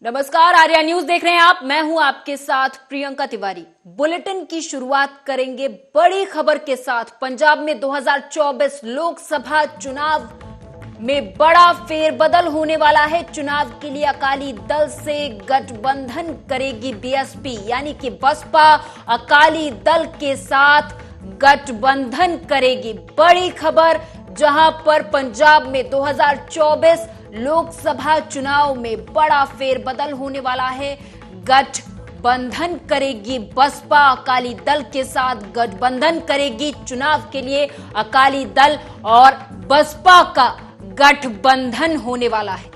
नमस्कार, आर्या न्यूज देख रहे हैं आप। मैं हूं आपके साथ प्रियंका तिवारी। बुलेटिन की शुरुआत करेंगे बड़ी खबर के साथ। पंजाब में 2024 लोकसभा चुनाव में बड़ा फेरबदल होने वाला है। चुनाव के लिए अकाली दल से गठबंधन करेगी बीएसपी, यानी कि बसपा अकाली दल के साथ गठबंधन करेगी। बड़ी खबर, जहां पर पंजाब में 2024 लोकसभा चुनाव में बड़ा फेरबदल होने वाला है। गठबंधन करेगी बसपा अकाली दल के साथ, गठबंधन करेगी। चुनाव के लिए अकाली दल और बसपा का गठबंधन होने वाला है।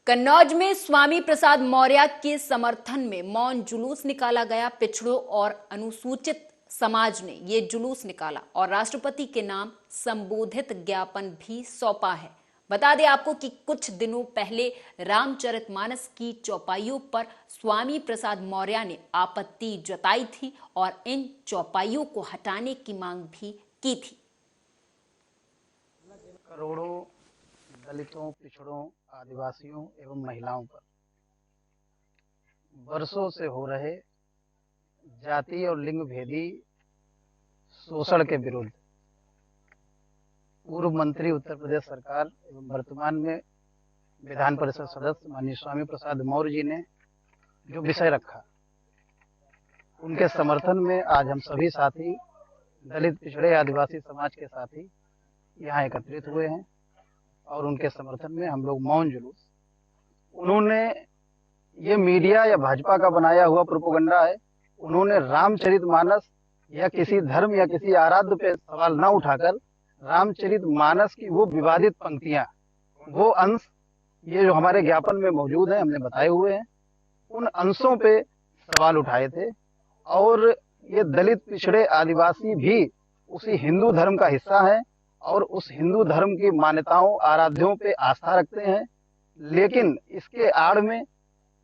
कन्नौज में स्वामी प्रसाद मौर्य के समर्थन में मौन जुलूस निकाला गया। पिछड़ों और अनुसूचित समाज ने ये जुलूस निकाला और राष्ट्रपति के नाम संबोधित ज्ञापन भी सौंपा है। बता दें आपको कि कुछ दिनों पहले रामचरितमानस की चौपाइयों पर स्वामी प्रसाद मौर्य ने आपत्ति जताई थी और इन चौपाइयों को हटाने की मांग भी की थी। करोड़ों दलितों, पिछड़ों, आदिवासियों एवं महिलाओं पर वर्षों से हो रहे जाति और लिंग भेदी शोषण के विरुद्ध पूर्व मंत्री उत्तर प्रदेश सरकार एवं वर्तमान में विधान परिषद सदस्य माननीय स्वामी प्रसाद मौर्य जी ने जो विषय रखा, उनके समर्थन में आज हम सभी साथी दलित, पिछड़े, आदिवासी समाज के साथी यहाँ एकत्रित हुए हैं और उनके समर्थन में हम लोग मौन जुलूस। उन्होंने ये मीडिया या भाजपा का बनाया हुआ प्रोपेगेंडा है। उन्होंने रामचरितमानस या किसी धर्म या किसी आराध्य पे सवाल न उठाकर रामचरितमानस की वो विवादित पंक्तियां, वो अंश, ये जो हमारे ज्ञापन में मौजूद है, हमने बताए हुए हैं, उन अंशों पे सवाल उठाए थे। और ये दलित, पिछड़े, आदिवासी भी उसी हिंदू धर्म का हिस्सा है और उस हिंदू धर्म की मान्यताओं, आराध्यों पे आस्था रखते हैं। लेकिन इसके आड़ में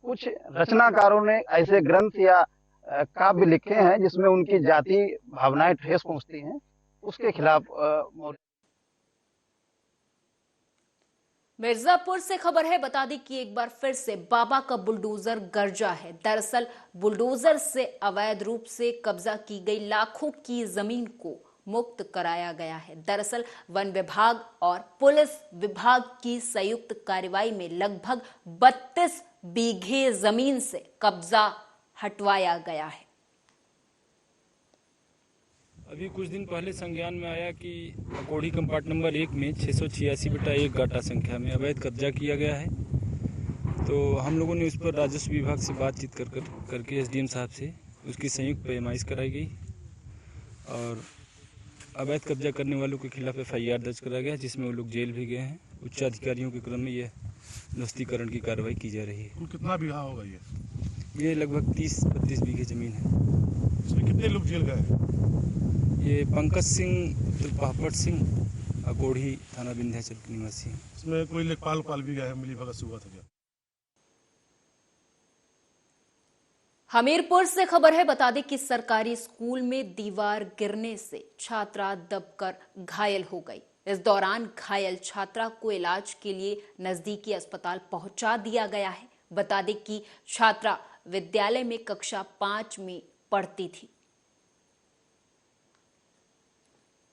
कुछ रचनाकारों ने ऐसे ग्रंथ या काव्य लिखे हैं जिसमें उनकी जाति भावनाएं ठेस पहुंचती हैं, उसके खिलाफ मिर्जापुर से खबर है। बता दें कि एक बार फिर से बाबा का बुलडोजर गरजा है। दरअसल बुलडोजर से अवैध रूप से कब्जा की गई लाखों की जमीन को मुक्त कराया गया है। दरअसल वन विभाग और पुलिस विभाग की संयुक्त कार्रवाई में लगभग 32 बीघे जमीन से कब्जा हटवाया गया है। अभी कुछ दिन पहले संज्ञान में आया कि अकोढ़ी कंपार्ट नंबर 1 में 686/1 गाटा संख्या में अवैध कब्जा किया गया है। तो हम लोगों ने उस पर राजस्व विभाग से बातचीत करके एसडीएम साहब से उसकी संयुक्त पेमाइश कराई गई और अवैध कब्जा करने वालों के खिलाफ FIR दर्ज कराया गया, जिसमें वो लोग जेल भी गए हैं। उच्च अधिकारियों के क्रम में यह ध्वस्तीकरण की कार्रवाई की जा रही है। कितना बीघा होगा ये लगभग 30-32 बीघे जमीन है। इसमें कितने लोग जेल गए? ये पंकज सिंह, पापड़ सिंह, अकोढ़ी थाना विंध्याचल के निवासी हैं। इसमें कोई लेखपाल भी गया है, मिली भगत से हुआ था क्या? हमीरपुर से खबर है। बता दें कि सरकारी स्कूल में दीवार गिरने से छात्रा दबकर घायल हो गई। इस दौरान घायल छात्रा को इलाज के लिए नजदीकी अस्पताल पहुंचा दिया गया है। बता दें कि छात्रा विद्यालय में कक्षा 5 में पढ़ती थी।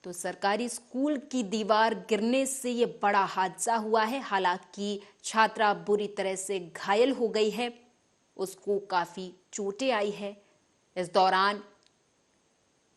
तो सरकारी स्कूल की दीवार गिरने से ये बड़ा हादसा हुआ है। हालांकि छात्रा बुरी तरह से घायल हो गई है, उसको काफी चोटें आई है। इस दौरान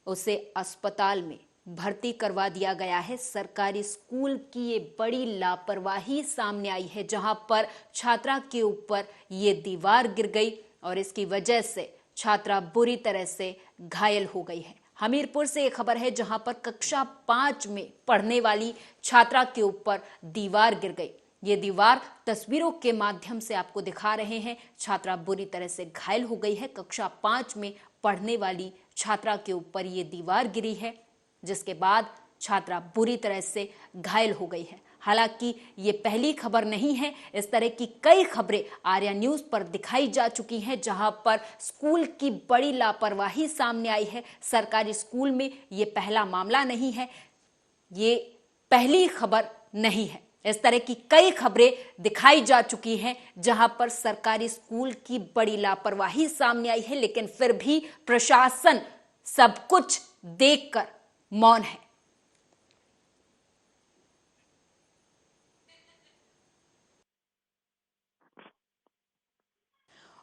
उसे अस्पताल में भर्ती करवा दिया गया है। सरकारी स्कूल की ये बड़ी लापरवाही सामने आई है, जहां पर छात्रा के ऊपर ये दीवार गिर गई और इसकी वजह से छात्रा बुरी तरह से घायल हो गई है। हमीरपुर से एक खबर है, जहां पर कक्षा 5 में पढ़ने वाली छात्रा के ऊपर दीवार गिर गई। ये दीवार तस्वीरों के माध्यम से आपको दिखा रहे हैं। छात्रा बुरी तरह से घायल हो गई है। कक्षा 5 में पढ़ने वाली छात्रा के ऊपर ये दीवार गिरी है, जिसके बाद छात्रा बुरी तरह से घायल हो गई है। हालांकि ये पहली खबर नहीं है, इस तरह की कई खबरें आर्या न्यूज पर दिखाई जा चुकी हैं जहां पर स्कूल की बड़ी लापरवाही सामने आई है। सरकारी स्कूल में ये पहला मामला नहीं है, ये पहली खबर नहीं है। इस तरह की कई खबरें दिखाई जा चुकी हैं जहां पर सरकारी स्कूल की बड़ी लापरवाही सामने आई है, लेकिन फिर भी प्रशासन सब कुछ देखकर मौन है।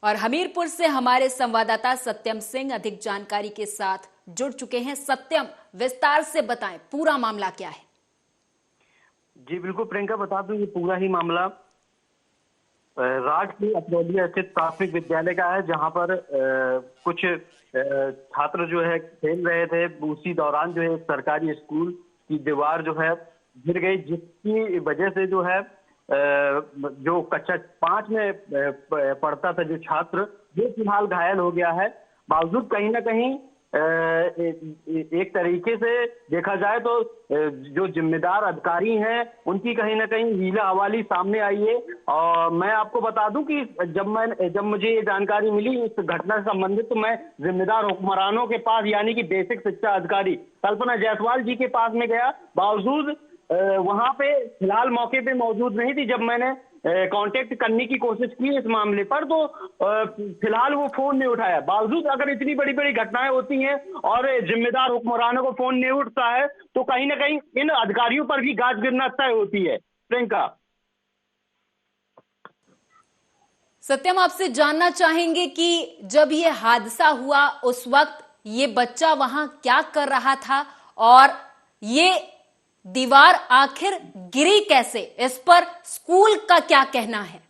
और हमीरपुर से हमारे संवाददाता सत्यम सिंह अधिक जानकारी के साथ जुड़ चुके हैं। सत्यम, विस्तार से बताएं, पूरा मामला क्या है? जी बिल्कुल प्रियंका, बता दूं ये पूरा ही मामला राज की अतरौलिया स्थित प्राथमिक विद्यालय का है, जहां पर कुछ छात्र जो है खेल रहे थे। उसी दौरान जो है सरकारी स्कूल की दीवार जो है गिर गई, जिसकी वजह से जो है जो कक्षा 5 में पढ़ता था जो छात्र, वो फिलहाल घायल हो गया है। बावजूद कहीं ना कहीं एक तरीके से देखा जाए तो जो जिम्मेदार अधिकारी हैं उनकी कहीं ना कहीं हीला हवाली सामने आई है। और मैं आपको बता दूं कि जब मुझे ये जानकारी मिली इस घटना से संबंधित, तो मैं जिम्मेदार हुक्मरानों के पास यानी कि बेसिक शिक्षा अधिकारी कल्पना जायसवाल जी के पास में गया। बावजूद वहां पे फिलहाल मौके पे मौजूद नहीं थी। जब मैंने कांटेक्ट करने की कोशिश की इस मामले पर, तो फिलहाल वो फोन नहीं उठाया। बावजूद अगर इतनी बड़ी बड़ी घटनाएं होती हैं और जिम्मेदार हुक्मरानों को फोन नहीं उठता है, तो कहीं ना कहीं इन अधिकारियों पर भी गाज गिरना तय होती है। प्रियंका, सत्यम, आपसे जानना चाहेंगे कि जब ये हादसा हुआ उस वक्त ये बच्चा वहां क्या कर रहा था और ये दीवार आखिर गिरी कैसे? इस पर स्कूल का क्या कहना है?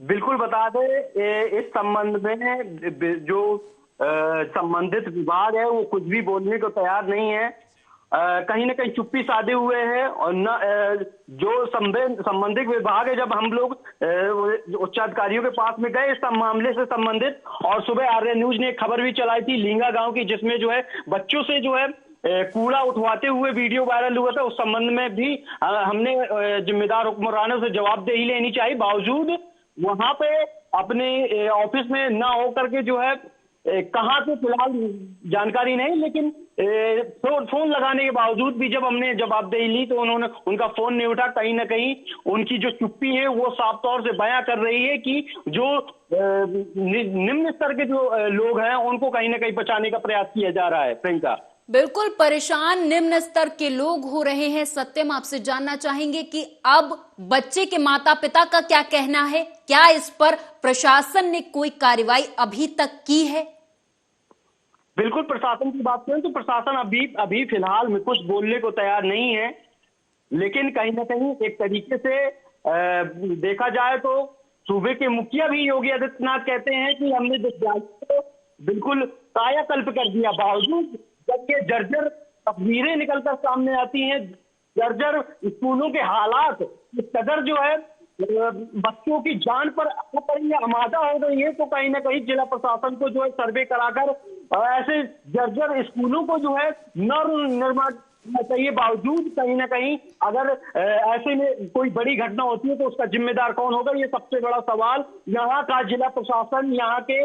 बिल्कुल बता दें, इस संबंध में जो संबंधित विभाग है वो कुछ भी बोलने को तैयार नहीं है। कहीं ना कहीं चुप्पी साधे हुए हैं। और न जो संबंधित विभाग है, जब हम लोग उच्चाधिकारियों के पास में गए इस मामले से संबंधित, और सुबह आर्या न्यूज ने एक खबर भी चलाई थी लींगा गांव की, जिसमें जो है बच्चों से जो है कूड़ा उठवाते हुए वीडियो वायरल हुआ था। उस संबंध में भी हमने जिम्मेदार हुक्मरानों से जवाबदेही लेनी चाहिए। बावजूद वहां पे अपने ऑफिस में ना होकर के जो है कहां से फिलहाल जानकारी नहीं, लेकिन फोन लगाने के बावजूद भी जब हमने जवाबदेही ली तो उनका फोन नहीं उठा। कहीं ना कहीं उनकी जो चुप्पी है वो साफ तौर से बयां कर रही है कि जो निम्न स्तर के जो लोग हैं उनको कहीं ना कहीं बचाने का प्रयास किया जा रहा है। प्रियंका, बिल्कुल परेशान निम्न स्तर के लोग हो रहे हैं। सत्यम, आपसे जानना चाहेंगे कि अब बच्चे के माता पिता का क्या कहना है? क्या इस पर प्रशासन ने कोई कार्रवाई अभी तक की है? बिल्कुल, प्रशासन की बात करें तो प्रशासन अभी फिलहाल में कुछ बोलने को तैयार नहीं है। लेकिन कहीं ना कहीं एक तरीके से देखा जाए तो सूबे के मुखिया भी योगी आदित्यनाथ कहते हैं कि हमने विद्यालय को बिल्कुल कायाकल्प कर दिया। बावजूद जब ये जर्जर तस्वीरें निकलकर सामने आती हैं, जर्जर स्कूलों के हालात इस कदर जो है बच्चों की जान पर आमादा हो गई है, तो कहीं ना कहीं जिला प्रशासन को जो है सर्वे कराकर ऐसे जर्जर स्कूलों को जो है निर्माण चाहिए। बावजूद कहीं ना कहीं अगर ऐसे में कोई बड़ी घटना होती है तो उसका जिम्मेदार कौन होगा, ये सबसे बड़ा सवाल यहाँ का जिला प्रशासन, यहाँ के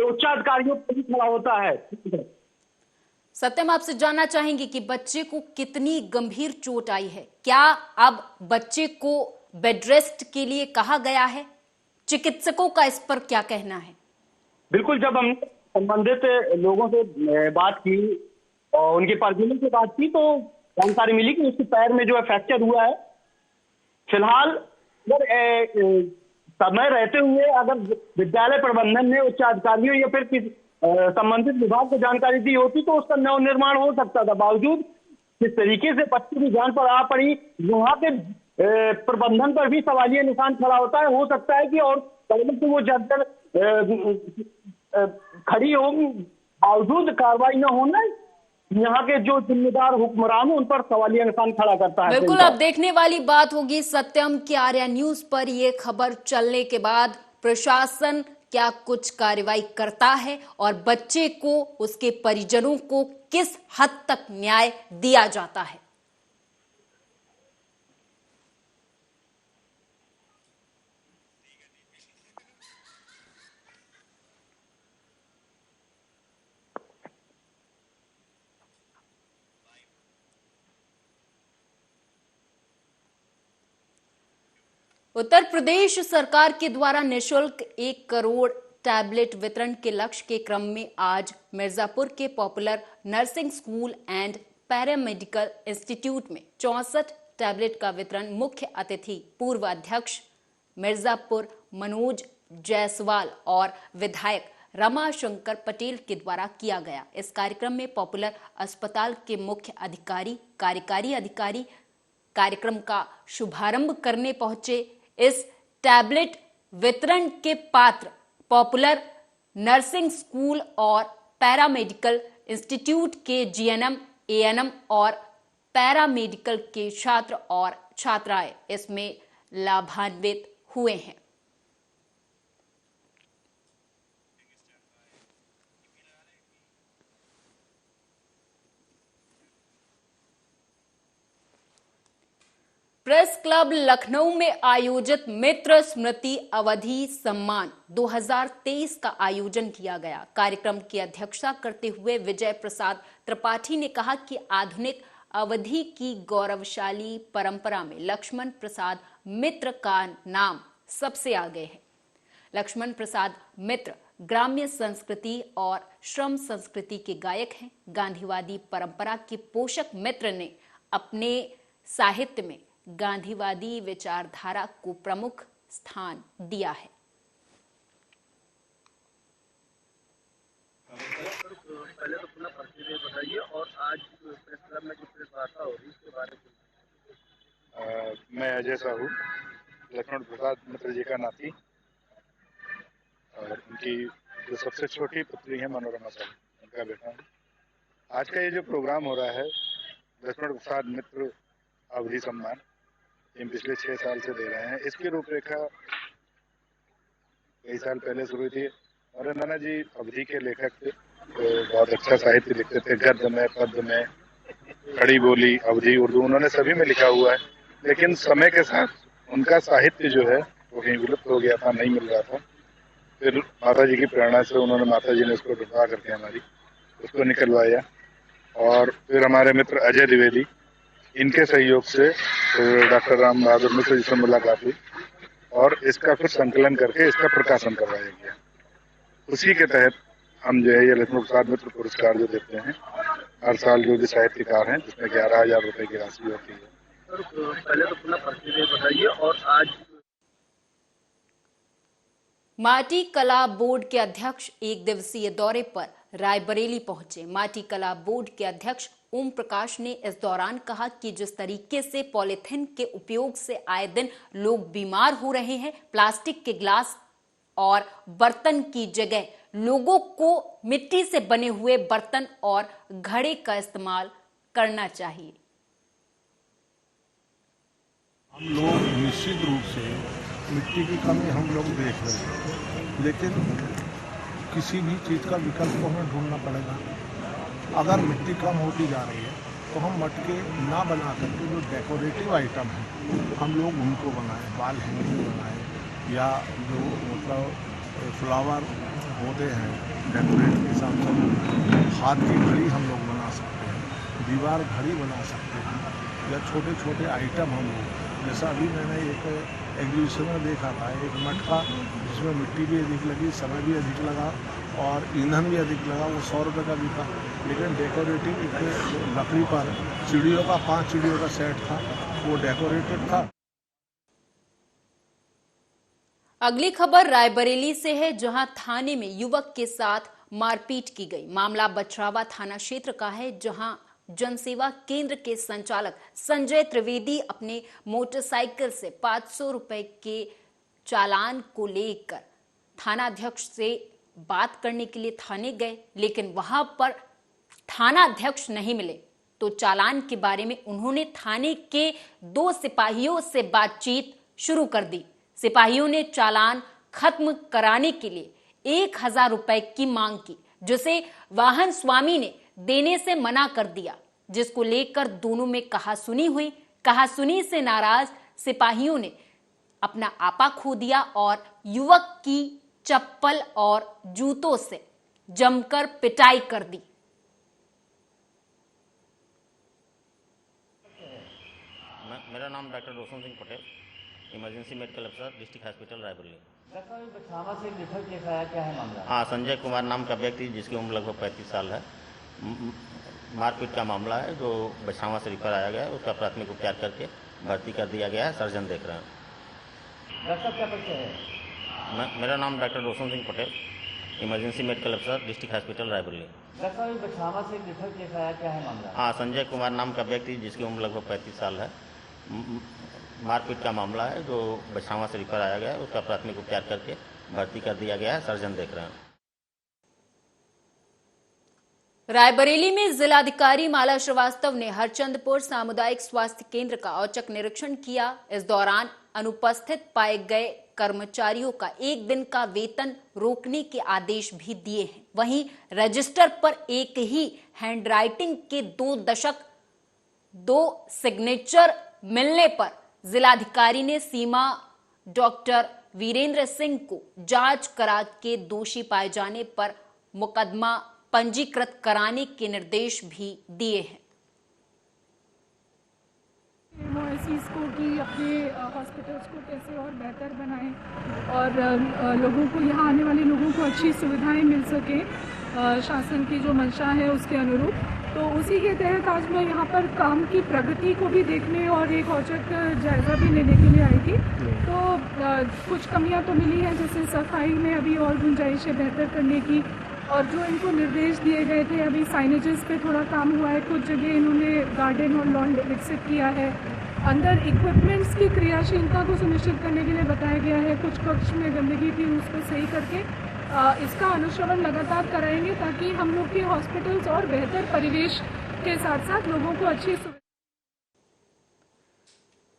उच्चाधिकारियों पर भी खड़ा होता है। सत्यम, आपसे जानना चाहेंगे कि बच्चे को कितनी गंभीर चोट आई है? क्या अब बच्चे को बेड रेस्ट के लिए कहा गया है? चिकित्सकों का इस पर क्या कहना है? बिल्कुल, जब हमने संबंधित लोगों से बात की और उनके परिजनों से बात की तो जानकारी मिली कि उसके पैर में जो है फ्रैक्चर हुआ है। फिलहाल अगर समय रहते हुए अगर विद्यालय प्रबंधन ने उच्च अधिकारियों या फिर संबंधित विभाग को जानकारी दी होती तो उसका नवनिर्माण हो सकता था। बावजूद जिस तरीके से बच्चे की जान पर आ पड़ी, वहां के प्रबंधन पर भी सवालिया निशान खड़ा होता है। हो सकता है कि और पहले से वो जर्जर खड़ी हो, बावजूद कार्रवाई न होना यहाँ के जो जिम्मेदार हुक्मरान उन पर सवालिया निशान खड़ा करता है। बिल्कुल, अब देखने वाली बात होगी सत्यम कि आर्या न्यूज पर ये खबर चलने के बाद प्रशासन क्या कुछ कार्रवाई करता है और बच्चे को, उसके परिजनों को किस हद तक न्याय दिया जाता है। उत्तर प्रदेश सरकार के द्वारा निःशुल्क 1 करोड़ टैबलेट वितरण के लक्ष्य के क्रम में आज मिर्जापुर के popular nursing school and paramedical institute में 64 टैबलेट का वितरण मुख्य अतिथि पूर्व अध्यक्ष मिर्जापुर मनोज जायसवाल और विधायक रमाशंकर पटेल के द्वारा किया गया। इस कार्यक्रम में पॉपुलर अस्पताल के मुख्य अधिकारी, कार्यकारी अधिकारी कार्यक्रम का शुभारंभ करने पहुंचे। इस टैबलेट वितरण के पात्र पॉपुलर नर्सिंग स्कूल और पैरामेडिकल इंस्टीट्यूट के जीएनएम, एएनएम और पैरामेडिकल के छात्र और छात्राएं इसमें लाभान्वित हुए हैं। प्रेस क्लब लखनऊ में आयोजित मित्र स्मृति अवधि सम्मान 2023 का आयोजन किया गया। कार्यक्रम की अध्यक्षता करते हुए विजय प्रसाद त्रिपाठी ने कहा कि आधुनिक अवधि की गौरवशाली परंपरा में लक्ष्मण प्रसाद मित्र का नाम सबसे आगे है। लक्ष्मण प्रसाद मित्र ग्राम्य संस्कृति और श्रम संस्कृति के गायक हैं। गांधीवादी परंपरा के पोषक मित्र ने अपने साहित्य में गांधीवादी विचारधारा को प्रमुख स्थान दिया है। पहले तो अपना परिचय बताइए और आज प्रेस क्लब में जो प्रेस वार्ता हो रही है उसके बारे में। मैं अजय साहू, लक्ष्मण प्रसाद मित्र जी का नाती और उनकी जो सबसे छोटी पुत्री है मनोरमा साहू, उनका बेटा हूँ। आज का ये जो प्रोग्राम हो रहा है लक्ष्मण प्रसाद मित्र अवधि सम्मान, हम पिछले 6 साल से दे रहे हैं। इसकी रूपरेखा कई साल पहले शुरू थी और नाना जी अवधि के लेखक थे, तो बहुत अच्छा साहित्य लिखते थे। गद्य में, पद्य में, खड़ी बोली, अवधि, उर्दू, उन्होंने सभी में लिखा हुआ है। लेकिन समय के साथ उनका साहित्य जो है वो कहीं विलुप्त हो गया था, नहीं मिल रहा था। फिर माता जी की प्रेरणा से उन्होंने, माता जी ने उसको ढूंढा करके हमारी उसको निकलवाया और फिर हमारे मित्र अजय द्विवेदी, इनके सहयोग से डॉक्टर राम बहादुर मिश्र जी से मुलाकात हुई और इसका फिर संकलन करके इसका प्रकाशन करवाया गया। उसी के तहत हम जो है ये लक्ष्मण प्रसाद मित्र पुरस्कार जो देते हैं हर साल, जो भी साहित्यकार हैं, जिसमें 11,000 रुपए की राशि होती है। पहले तो अपना परिचय बताइए और आज माटी कला बोर्ड के अध्यक्ष एक दिवसीय दौरे पर रायबरेली पहुंचे। माटी कला बोर्ड के अध्यक्ष ओम प्रकाश ने इस दौरान कहा कि जिस तरीके से पॉलीथिन के उपयोग से आए दिन लोग बीमार हो रहे हैं, प्लास्टिक के ग्लास और बर्तन की जगह लोगों को मिट्टी से बने हुए बर्तन और घड़े का इस्तेमाल करना चाहिए। हम लोग निश्चित रूप से मिट्टी की कमी हम लोग देख रहे हैं, लेकिन किसी भी चीज़ का विकल्प को हमें ढूंढना पड़ेगा। अगर मिट्टी कम होती जा रही है तो हम मटके ना बना करके जो डेकोरेटिव आइटम हैं हम लोग उनको बनाएं, वाल हैंगिंग बनाएं, या जो मतलब फ्लावर होते हैं डेकोरेट के हिसाब से हाथ की घड़ी हम लोग बना सकते हैं, दीवार घड़ी बना सकते हैं, या छोटे छोटे आइटम हम लोग, जैसा अभी मैंने एक एग्जीबिशन में देखा था, एक मटका जिसमें मिट्टी भी अधिक लगी, समय भी अधिक लगा और ईंधन भी अधिक लगा, वो 100 रुपये का भी था, लेकिन डेकोरेटिव एक लकड़ी पर चिड़ियों का 5 चिड़ियों का सेट था, वो डेकोरेटेड था। अगली खबर रायबरेली से है, जहां थाने में युवक के साथ मारपीट की गई। मामला बछरावा थाना क्षेत्र का है, जहां जनसेवा केंद्र के संचालक संजय त्रिवेदी अपने मोटरसाइकिल से 500 रुपए के चालान को लेकर थानाध्यक्ष से बात करने के लिए थाने गए, लेकिन वहां पर थानाध्यक्ष नहीं मिले। तो चालान के बारे में उन्होंने थाने के 2 सिपाहियों से बातचीत शुरू कर दी। सिपाहियों ने चालान खत्म कराने के लिए 1000 रुपए की मांग की, जिसे वाहन स्वामी ने देने से मना कर दिया, जिसको लेकर दोनों में कहासुनी हुई। कहासुनी से नाराज सिपाहियों ने अपना आपा खो दिया और युवक की चप्पल और जूतों से जमकर पिटाई कर दी। मेरा नाम doctor Roshan Singh Patel, emergency medical अफसर, डिस्ट्रिक्ट हॉस्पिटल रायबरेली। डॉक्टर बछावा से लिखा केस आया, क्या है मामला? हाँ, संजय कुमार नाम का व्यक्ति जिसकी उम्र लगभग 35 साल है, मारपीट का मामला है जो बछावा से रिफर आया गया है। उसका प्राथमिक उपचार करके भर्ती कर दिया गया है, सर्जन देख रहे हैं। डॉक्टर साहब क्या परिचय है? मेरा नाम doctor Roshan Singh Patel, emergency medical अफसर, डिस्ट्रिक्ट हॉस्पिटल रायबरेली। डॉक्टर बछावा से लिखा केस आया, क्या है मामला? हाँ, संजय कुमार नाम का व्यक्ति जिसकी उम्र लगभग 35 साल है, मारपीट का मामला है जो बछावा से रिफर आया गया है। उसका प्राथमिक उपचार करके भर्ती कर दिया गया है, सर्जन देख रहे हैं। रायबरेली में जिलाधिकारी माला श्रीवास्तव ने हरचंदपुर सामुदायिक स्वास्थ्य केंद्र का औचक निरीक्षण किया। इस दौरान अनुपस्थित पाए गए कर्मचारियों का 1 दिन का वेतन रोकने के आदेश भी दिए हैं। वहीं रजिस्टर पर एक ही हैंडराइटिंग के 2 सिग्नेचर मिलने पर जिलाधिकारी ने सीमा डॉक्टर वीरेंद्र सिंह को जांच करा के दोषी पाए जाने पर मुकदमा पंजीकृत कराने के निर्देश भी दिए हैं। MOICs को कि अपने हॉस्पिटल्स को कैसे और बेहतर बनाएं और लोगों को, यहाँ आने वाले लोगों को अच्छी सुविधाएं मिल सके शासन की जो मंशा है उसके अनुरूप। तो उसी के तहत आज मैं यहाँ पर काम की प्रगति को भी देखने और एक औचक जायजा भी लेने के लिए आई थी। तो कुछ कमियाँ तो मिली हैं, जैसे सफाई में अभी और गुंजाइश है बेहतर करने की, और जो इनको निर्देश दिए गए थे अभी साइनेजेस पे थोड़ा काम हुआ है। कुछ जगह इन्होंने गार्डन और लॉन विकसित किया है। अंदर इक्विपमेंट्स की क्रियाशीलता को सुनिश्चित करने के लिए बताया गया है। कुछ कक्ष में गंदगी थी उसको सही करके इसका अनुश्रवण लगातार कराएंगे ताकि हम लोग के हॉस्पिटल्स और बेहतर परिवेश के साथ साथ लोगों को अच्छी सुविधा।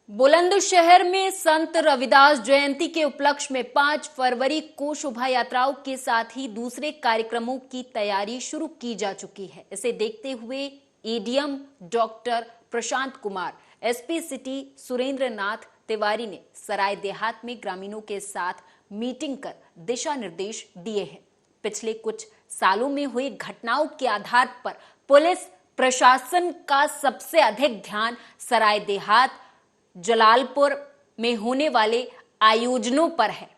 बुलंदशहर में संत रविदास जयंती के उपलक्ष्य में 5 फरवरी को शोभा यात्राओं के साथ ही दूसरे कार्यक्रमों की तैयारी शुरू की जा चुकी है। इसे देखते हुए ADM doctor Prashant Kumar, SP city Surendra नाथ तिवारी ने सराय देहात में ग्रामीणों के साथ मीटिंग कर दिशा निर्देश दिए हैं। पिछले कुछ सालों में हुई घटनाओं के आधार पर पुलिस प्रशासन का सबसे अधिक ध्यान सराय देहात, जलालपुर में होने वाले आयोजनों पर है।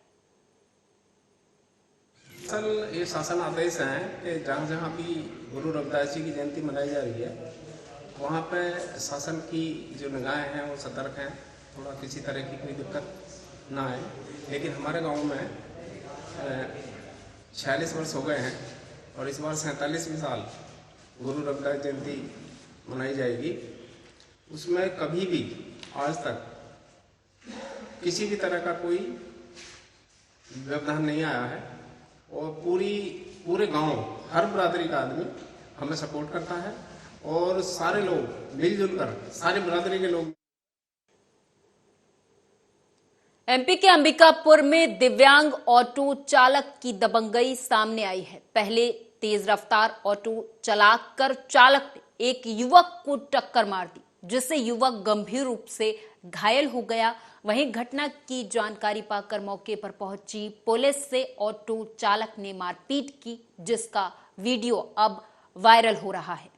असल ये शासन आदेश है कि जहाँ जहाँ भी गुरु रविदास जी की जयंती मनाई जा रही है वहाँ पे शासन की जो निगाहें हैं वो सतर्क हैं, थोड़ा किसी तरह की कोई दिक्कत ना आए। लेकिन हमारे गांव में 46 वर्ष हो गए हैं और इस बार 47वें साल गुरु रविदास जयंती मनाई जाएगी। उसमें कभी भी आज तक किसी भी तरह का कोई व्यवधान नहीं आया है और पूरे गांव, हर बिरादरी का आदमी हमें सपोर्ट करता है और सारे लोग मिलजुल कर, सारी बिरादरी के लोग। एमपी के अंबिकापुर में दिव्यांग ऑटो चालक की दबंगई सामने आई है। पहले तेज रफ्तार ऑटो चलाकर चालक ने एक युवक को टक्कर मार दी, जिससे युवक गंभीर रूप से घायल हो गया। वहीं घटना की जानकारी पाकर मौके पर पहुंची पुलिस से ऑटो चालक ने मारपीट की, जिसका वीडियो अब वायरल हो रहा है।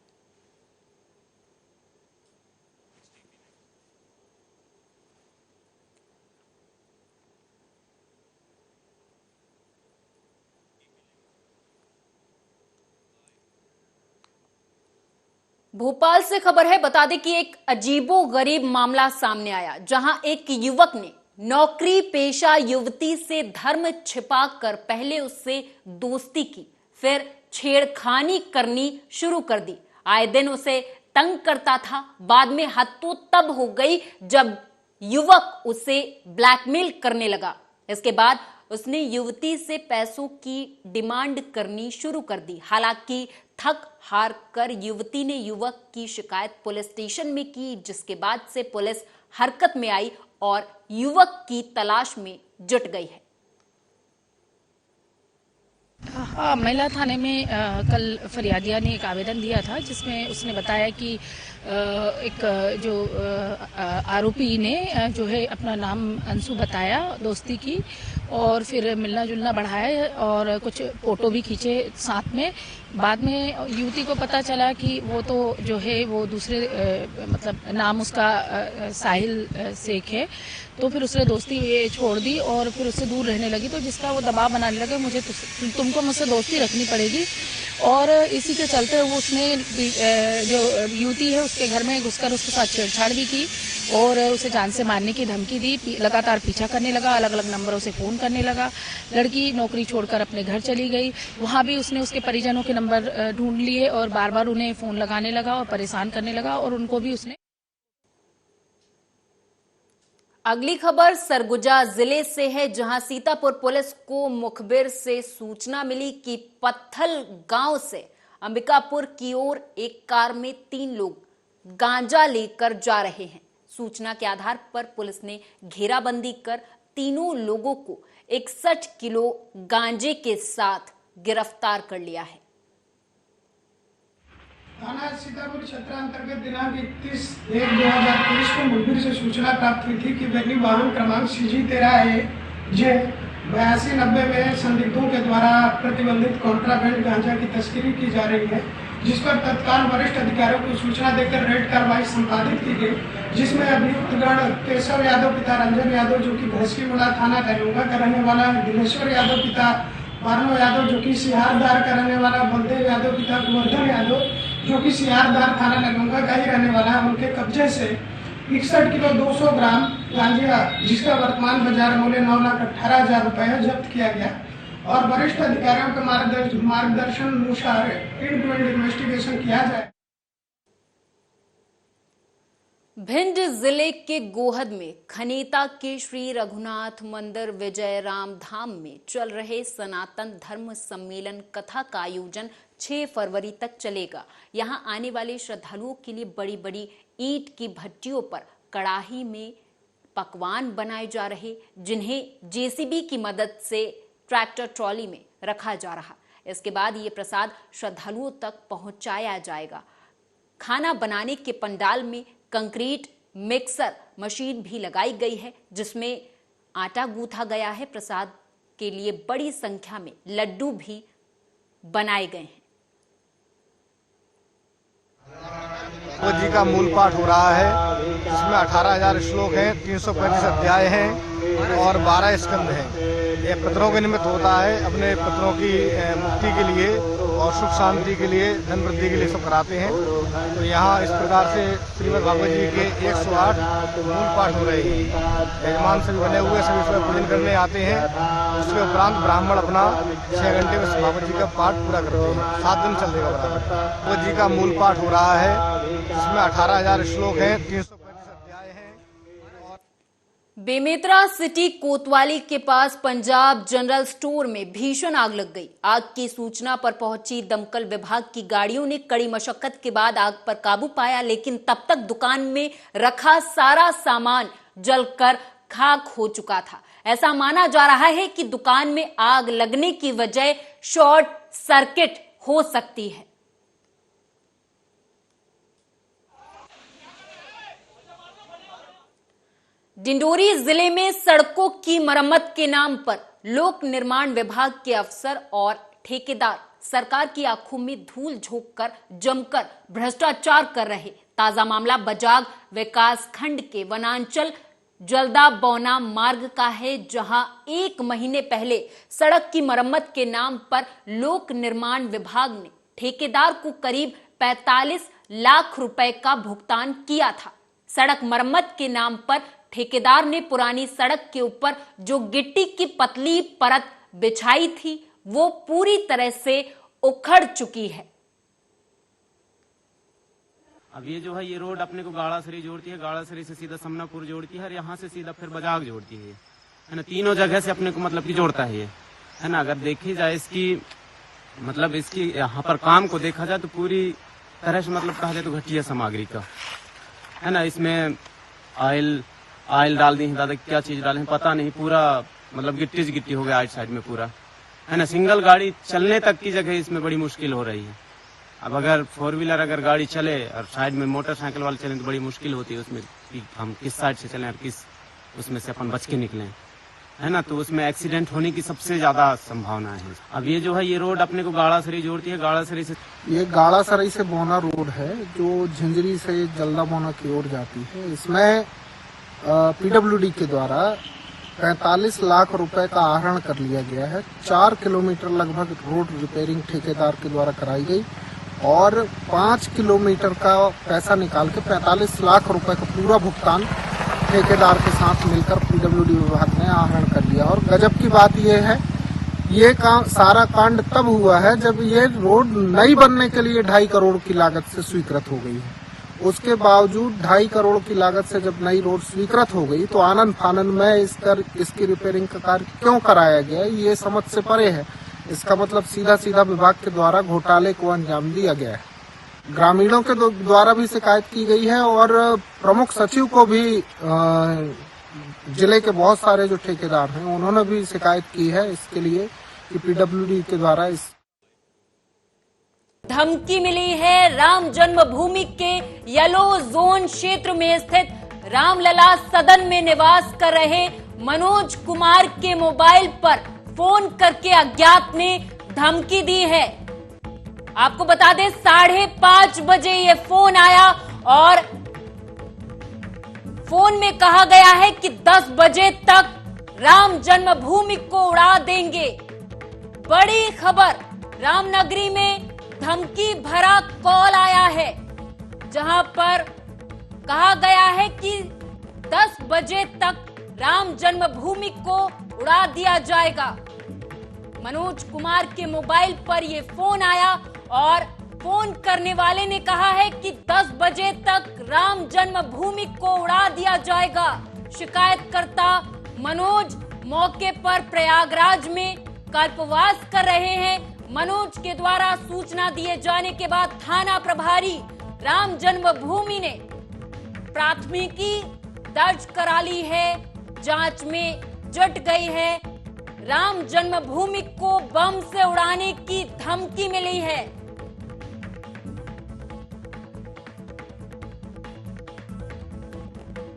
भोपाल से खबर है, बता दें कि एक अजीबोगरीब मामला सामने आया, जहां एक युवक ने नौकरी पेशा युवती से धर्म छिपाकर पहले उससे दोस्ती की, फिर छेड़खानी करनी शुरू कर दी। आए दिन उसे तंग करता था। बाद में हद तो तब हो गई जब युवक उसे ब्लैकमेल करने लगा। इसके बाद उसने युवती से पैसों की डिमांड करनी शुरू कर दी। हालांकि थक हार कर युवती ने युवक की शिकायत पुलिस स्टेशन में की, जिसके बाद से पुलिस हरकत में आई और युवक की तलाश में जुट गई है। महिला थाने में कल फरियादिया ने एक आवेदन दिया था, जिसमें उसने बताया कि एक जो आरोपी ने जो है अपना नाम अंशु बताया, दोस्ती की और फिर मिलना जुलना बढ़ाया और कुछ फोटो भी खींचे साथ में। बाद में युवती को पता चला कि वो तो जो है वो दूसरे मतलब नाम उसका साहिल शेख है, तो फिर उसने दोस्ती छोड़ दी और फिर उससे दूर रहने लगी। तो जिसका वो दबाव बनाने लगा, मुझे तुमको मुझसे दोस्ती रखनी पड़ेगी, और इसी के चलते वो उसने जो युवती है उसके घर में घुसकर उसके साथ छेड़छाड़ भी की और उसे जान से मारने की धमकी दी। लगातार पीछा करने लगा, अलग अलग नंबरों से फ़ोन करने लगा। लड़की नौकरी छोड़कर अपने घर चली गई। वहाँ भी उसने उसके परिजनों के नंबर ढूंढ लिए और बार बार उन्हें फ़ोन लगाने लगा और परेशान करने लगा, और उनको भी उसने। अगली खबर सरगुजा जिले से है, जहां सीतापुर पुलिस को मुखबिर से सूचना मिली कि पत्थल गांव से अंबिकापुर की ओर एक कार में 3 लोग गांजा लेकर जा रहे हैं। सूचना के आधार पर पुलिस ने घेराबंदी कर तीनों लोगों को 61 किलो गांजे के साथ गिरफ्तार कर लिया है। थाना सीतापुर क्षेत्र अंतर्गत दिनांक 31/1/2023 को मुखबिर से सूचना प्राप्त हुई थी कि व्यक्ति वाहन क्रमांक CG13A 8290 में संदिग्धों के द्वारा प्रतिबंधित कॉन्ट्राबैंड गांजा की तस्करी की जा रही है, जिस पर तत्काल वरिष्ठ अधिकारियों को सूचना देकर रेड कार्रवाई संपादित की गई, जिसमें अभियुक्तगण केशव यादव पिता रंजन यादव जो कि भैंसकीमुड़ा थाना दरभंगा का रहने वाला, दिलेश्वर यादव पिता पार्नो यादव जो कि सिहारदार का रहने वाला, बलदेव यादव पिता गोवर्धन यादव जो कि सिहारदार थाना दरभंगा का ही रहने वाला है, उनके कब्जे से 61 किलो 200 ग्राम गांजा, जिसका वर्तमान बाजार मूल्य 9,18,000 रुपए है, जब्त किया गया और वरिष्ठ अधिकारियों के मार्गदर्शन अनुसार एंड टू एंड इन्वेस्टिगेशन किया जाए। भिंड जिले के गोहद में खनेता के श्री रघुनाथ मंदिर विजय राम धाम में चल रहे सनातन धर्म सम्मेलन कथा का आयोजन 6 फरवरी तक चलेगा। यहां आने वाले श्रद्धालुओं के लिए बड़ी बड़ी ईंट की भट्टियों पर कड़ाही में पकवान बनाए जा रहे, जिन्हें जेसीबी की मदद से ट्रैक्टर ट्रॉली में रखा जा रहा। इसके बाद ये प्रसाद श्रद्धालुओं तक पहुंचाया जाएगा। खाना बनाने के पंडाल में कंक्रीट मिक्सर मशीन भी लगाई गई है, जिसमें आटा गूंथा गया है। प्रसाद के लिए बड़ी संख्या में लड्डू भी बनाए गए हैं। भगवत जी का मूल पाठ हो रहा है, जिसमें 18,000 श्लोक हैं, 335 अध्याय हैं और 12 स्कंद हैं। ये पितरों के निमित्त होता है, अपने पितरों की मुक्ति के लिए और सुख शांति के लिए, धन वृद्धि के लिए सब कराते हैं। तो यहाँ इस प्रकार से श्रीमद् भागवत जी के 108 मूल पाठ हो रहे हैं। यजमान सभी बने हुए सभी उसमें पूजन करने आते हैं। उसके उपरांत ब्राह्मण अपना 6 घंटे में भागवत जी का पाठ पूरा करते हैं। 7 दिन चलेगा बराबर। भागवत जी का मूल पाठ हो रहा है, जिसमें 18,000 श्लोक हैं, 335 अध्याय हैं। बेमेतरा सिटी कोतवाली के पास पंजाब जनरल स्टोर में भीषण आग लग गई। आग की सूचना पर पहुंची दमकल विभाग की गाड़ियों ने कड़ी मशक्कत के बाद आग पर काबू पाया, लेकिन तब तक दुकान में रखा सारा सामान जलकर खाक हो चुका था। ऐसा माना जा रहा है कि दुकान में आग लगने की वजह शॉर्ट सर्किट हो सकती है। डिंडोरी जिले में सड़कों की मरम्मत के नाम पर लोक निर्माण विभाग के अफसर और ठेकेदार सरकार की आंखों में धूल झोंककर जमकर भ्रष्टाचार कर रहे। ताजा मामला बजाग विकास खंड के वनांचल जलदा बौना मार्ग का है, जहां 1 महीने पहले सड़क की मरम्मत के नाम पर लोक निर्माण विभाग ने ठेकेदार को करीब 45 लाख रुपए का भुगतान किया था। सड़क मरम्मत के नाम पर ठेकेदार ने पुरानी सड़क के ऊपर जो गिट्टी की पतली परत बिछाई थी, वो पूरी तरह से उखड़ चुकी है। अब ये जो है ये रोड अपने को गाड़ासरी जोड़ती है, गाड़ासरी से सीधा समनापुर जोड़ती है और यहाँ से सीधा फिर बजाग जोड़ती है ना। तीनों जगह से अपने को मतलब कि जोड़ता है ये, है ना। अगर देखी जाए इसकी मतलब इसकी यहाँ पर काम को देखा जाए तो पूरी तरह से मतलब कहा जाए तो घटिया सामग्री का, है ना। इसमें ऑयल डाल दी है, दादा क्या चीज डाले हैं पता नहीं, पूरा मतलब गिट्टी हो गया आइट साइड में पूरा, है ना। सिंगल गाड़ी चलने तक की जगह इसमें बड़ी मुश्किल हो रही है। अब अगर 4 व्हीलर अगर गाड़ी चले और साइड में मोटरसाइकिल वाले चले तो बड़ी मुश्किल होती है उसमें कि हम किस साइड से चलें और किस उसमें से अपन बच के निकलें, है ना, तो उसमें एक्सीडेंट होने की सबसे ज्यादा संभावना है। अब ये जो है ये रोड अपने को गाड़ासरी जोड़ती है, गाड़ासरी से ये गाड़ासराई से बोना रोड है जो झिंझरी से जल्दा बोना की ओर जाती है। इसमें पीडब्ल्यूडी के द्वारा 45 लाख रुपए का आहरण कर लिया गया है। 4 किलोमीटर लगभग रोड रिपेयरिंग ठेकेदार के द्वारा कराई गई और 5 किलोमीटर का पैसा निकाल के 45 लाख रुपए का पूरा भुगतान ठेकेदार के साथ मिलकर पीडब्ल्यूडी विभाग ने आहरण कर लिया। और गजब की बात यह है, ये काम सारा कांड तब हुआ है जब ये रोड नई बनने के लिए 2.5 करोड़ की लागत से स्वीकृत हो गई है। उसके बावजूद 2.5 करोड़ की लागत से जब नई रोड स्वीकृत हो गई तो आनंद फानंद में इसकी रिपेयरिंग का कार्य क्यों कराया गया, ये समझ से परे है। इसका मतलब सीधा सीधा विभाग के द्वारा घोटाले को अंजाम दिया गया है। ग्रामीणों के द्वारा भी शिकायत की गई है और प्रमुख सचिव को भी जिले के बहुत सारे जो ठेकेदार हैं उन्होंने भी शिकायत की है इसके लिए कि पीडब्ल्यूडी के द्वारा इस धमकी मिली है। राम जन्मभूमि के येलो जोन क्षेत्र में स्थित रामलला सदन में निवास कर रहे मनोज कुमार के मोबाइल पर फोन करके अज्ञात ने धमकी दी है। आपको बता दें 5:30 बजे ये फोन आया और फोन में कहा गया है कि 10 बजे तक राम जन्मभूमि को उड़ा देंगे। बड़ी खबर, रामनगरी में धमकी भरा कॉल आया है जहां पर कहा गया है कि 10 बजे तक राम जन्मभूमि को उड़ा दिया जाएगा। मनोज कुमार के मोबाइल पर यह फोन आया और फोन करने वाले ने कहा है कि 10 बजे तक राम जन्मभूमि को उड़ा दिया जाएगा। शिकायतकर्ता मनोज मौके पर प्रयागराज में कल्पवास कर रहे हैं। मनोज के द्वारा सूचना दिए जाने के बाद थाना प्रभारी राम जन्मभूमि ने प्राथमिकी दर्ज करा ली है, जांच में जुट गई है। राम जन्मभूमि को बम से उड़ाने की धमकी मिली है।